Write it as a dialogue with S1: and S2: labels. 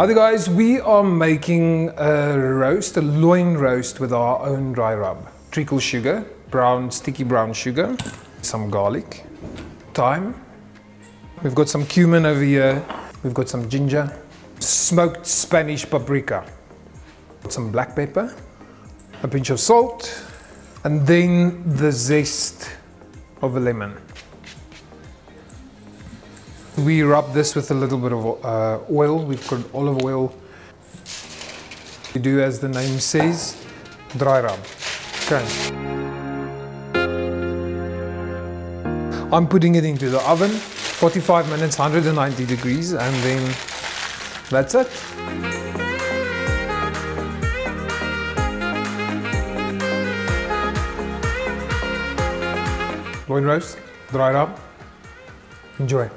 S1: Other guys, we are making a roast, a loin roast with our own dry rub. Treacle sugar, sticky brown sugar, some garlic, thyme. We've got some cumin over here. We've got some ginger, smoked Spanish paprika, some black pepper, a pinch of salt, and then the zest of a lemon. We rub this with a little bit of oil. We've got olive oil. We do as the name says, dry rub. Okay. I'm putting it into the oven, 45 minutes, 190 degrees, and then that's it. Loin roast, dry rub. Enjoy.